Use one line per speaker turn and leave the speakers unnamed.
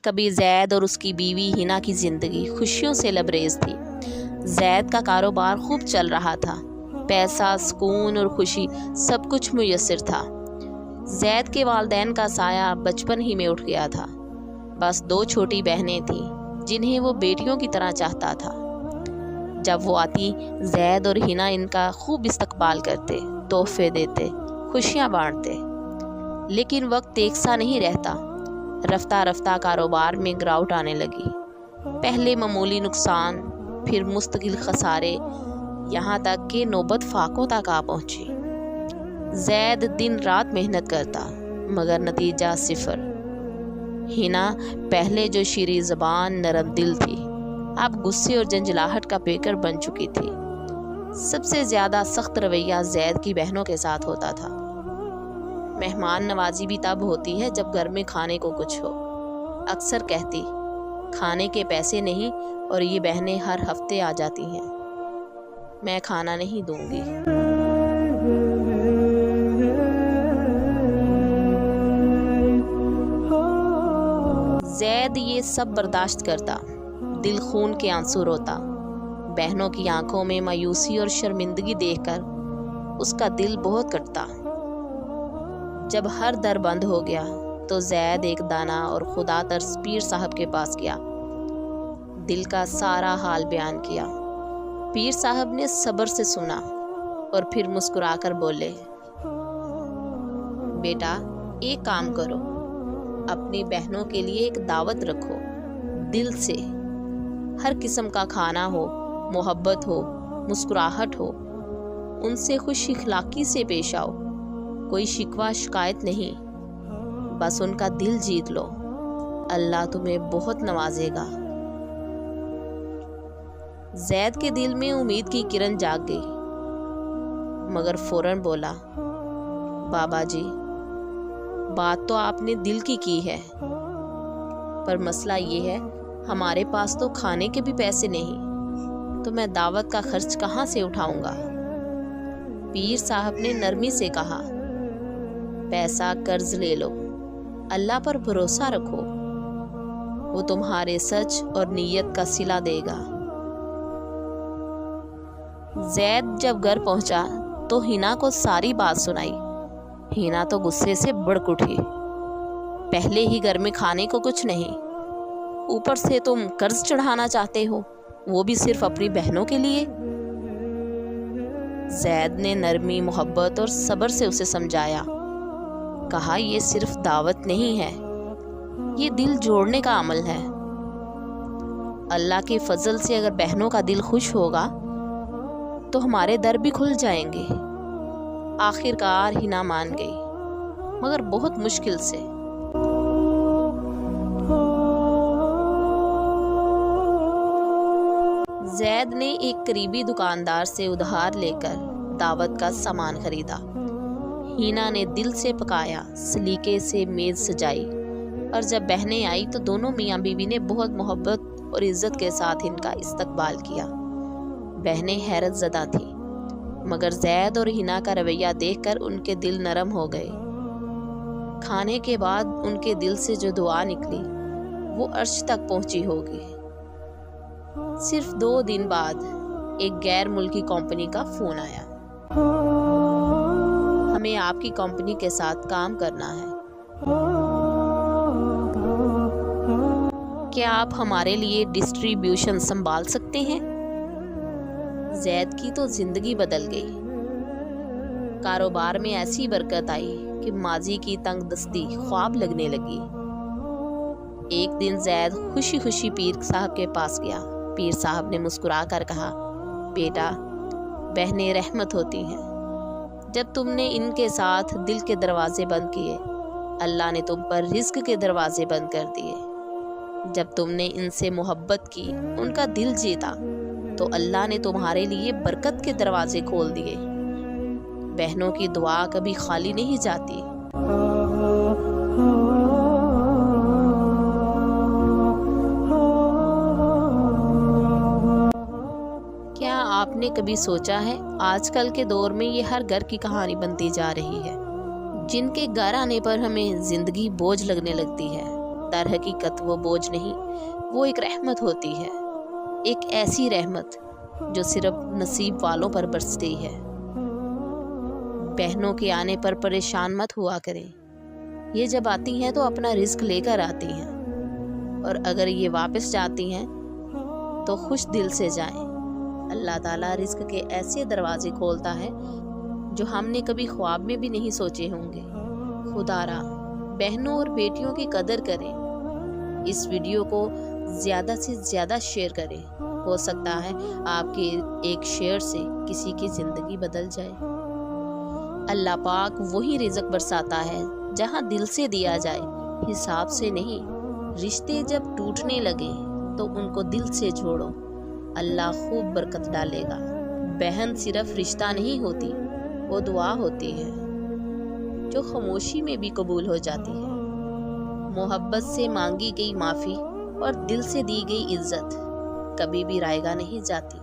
کبھی زید اور اس کی بیوی ہنا کی زندگی خوشیوں سے لبریز تھی۔ زید کا کاروبار خوب چل رہا تھا، پیسہ، سکون اور خوشی سب کچھ میسر تھا۔ زید کے والدین کا سایہ بچپن ہی میں اٹھ گیا تھا۔ بس 2 چھوٹی بہنیں تھیں جنہیں وہ بیٹیوں کی طرح چاہتا تھا۔ جب وہ آتی، زید اور ہنا ان کا خوب استقبال کرتے، تحفے دیتے، خوشیاں بانٹتے۔ لیکن وقت ایک سا نہیں رہتا۔ رفتہ رفتہ کاروبار میں گراوٹ آنے لگی۔ پہلے معمولی نقصان، پھر مستقل خسارے، یہاں تک کہ نوبت فاقوں تک آ پہنچی۔ زید دن رات محنت کرتا مگر نتیجہ صفر۔ ہنا پہلے جو شیریں زبان، نرم دل تھی، اب غصے اور جنجلاہٹ کا پیکر بن چکی تھی۔ سب سے زیادہ سخت رویہ زید کی بہنوں کے ساتھ ہوتا تھا۔ مہمان نوازی بھی تب ہوتی ہے جب گھر میں کھانے کو کچھ ہو۔ اکثر کہتی، کھانے کے پیسے نہیں اور یہ بہنیں ہر ہفتے آ جاتی ہیں، میں کھانا نہیں دوں گی۔ زید یہ سب برداشت کرتا، دل خون کے آنسو روتا۔ بہنوں کی آنکھوں میں مایوسی اور شرمندگی دیکھ کر اس کا دل بہت کٹتا۔ جب ہر در بند ہو گیا تو زید ایک دانا اور خدا ترس پیر صاحب کے پاس گیا، دل کا سارا حال بیان کیا۔ پیر صاحب نے صبر سے سنا اور پھر مسکرا کر بولے، بیٹا ایک کام کرو، اپنی بہنوں کے لیے ایک دعوت رکھو، دل سے، ہر قسم کا کھانا ہو، محبت ہو، مسکراہٹ ہو، ان سے خوش اخلاقی سے پیش آؤ، کوئی شکوہ شکایت نہیں، بس ان کا دل جیت لو، اللہ تمہیں بہت نوازے گا۔ زید کے دل میں امید کی کرن جاگ گئی، مگر فوراً بولا، بابا جی بات تو آپ نے دل کی ہے، پر مسئلہ یہ ہے ہمارے پاس تو کھانے کے بھی پیسے نہیں، تو میں دعوت کا خرچ کہاں سے اٹھاؤں گا؟ پیر صاحب نے نرمی سے کہا، پیسہ قرض لے لو، اللہ پر بھروسہ رکھو، وہ تمہارے سچ اور نیت کا صلہ دے گا۔ زید جب گھر پہنچا تو ہنا کو ساری بات سنائی۔ ہنا تو غصے سے بڑک اٹھی، پہلے ہی گھر میں کھانے کو کچھ نہیں، اوپر سے تم قرض چڑھانا چاہتے ہو، وہ بھی صرف اپنی بہنوں کے لیے۔ زید نے نرمی، محبت اور صبر سے اسے سمجھایا، کہا یہ صرف دعوت نہیں ہے، یہ دل جوڑنے کا عمل ہے۔ اللہ کے فضل سے اگر بہنوں کا دل خوش ہوگا تو ہمارے در بھی کھل جائیں گے۔ آخر کار ہنا مان گئی، مگر بہت مشکل سے۔ زید نے ایک قریبی دکاندار سے ادھار لے کر دعوت کا سامان خریدا۔ ہنا نے دل سے پکایا، سلیقے سے میز سجائی، اور جب بہنیں آئی تو دونوں میاں بیوی نے بہت محبت اور عزت کے ساتھ ان کا استقبال کیا۔ بہنیں حیرت زدہ تھیں، مگر زید اور ہنا کا رویہ دیکھ کر ان کے دل نرم ہو گئے۔ کھانے کے بعد ان کے دل سے جو دعا نکلی وہ عرش تک پہنچی ہوگی۔ صرف 2 دن بعد ایک غیر ملکی کمپنی کا فون آیا، ہمیں آپ کی کمپنی کے ساتھ کام کرنا ہے، کیا آپ ہمارے لیے ڈسٹریبیوشن سنبھال سکتے ہیں؟ زید کی تو زندگی بدل گئی، کاروبار میں ایسی برکت آئی کہ ماضی کی تنگ دستی خواب لگنے لگی۔ ایک دن زید خوشی خوشی پیر صاحب کے پاس گیا۔ پیر صاحب نے مسکرا کر کہا، بیٹا بہنیں رحمت ہوتی ہیں، جب تم نے ان کے ساتھ دل کے دروازے بند کیے، اللہ نے تم پر رزق کے دروازے بند کر دیے۔ جب تم نے ان سے محبت کی، ان کا دل جیتا، تو اللہ نے تمہارے لیے برکت کے دروازے کھول دیے۔ بہنوں کی دعا کبھی خالی نہیں جاتی۔ کیا آپ نے کبھی سوچا ہے آج کل کے دور میں یہ ہر گھر کی کہانی بنتی جا رہی ہے، جن کے گھر آنے پر ہمیں زندگی بوجھ لگنے لگتی ہے۔ در حقیقت وہ بوجھ نہیں، وہ ایک رحمت ہوتی ہے، ایک ایسی رحمت جو صرف نصیب والوں پر برستی ہے۔ بہنوں کے آنے پر پریشان مت ہوا کریں، یہ جب آتی ہیں تو اپنا رزق لے کر آتی ہیں، اور اگر یہ واپس جاتی ہیں تو خوش دل سے جائیں۔ اللہ تعالیٰ رزق کے ایسے دروازے کھولتا ہے جو ہم نے کبھی خواب میں بھی نہیں سوچے ہوں گے۔ خدا را بہنوں اور بیٹیوں کی قدر کریں۔ اس ویڈیو کو زیادہ سے زیادہ شیئر کریں، ہو سکتا ہے آپ کے ایک شیئر سے کسی کی زندگی بدل جائے۔ اللہ پاک وہی رزق برساتا ہے جہاں دل سے دیا جائے، حساب سے نہیں۔ رشتے جب ٹوٹنے لگے تو ان کو دل سے جوڑو، اللہ خوب برکت ڈالے گا۔ بہن صرف رشتہ نہیں ہوتی، وہ دعا ہوتی ہے جو خاموشی میں بھی قبول ہو جاتی ہے۔ محبت سے مانگی گئی معافی اور دل سے دی گئی عزت کبھی بھی رائیگاں نہیں جاتی۔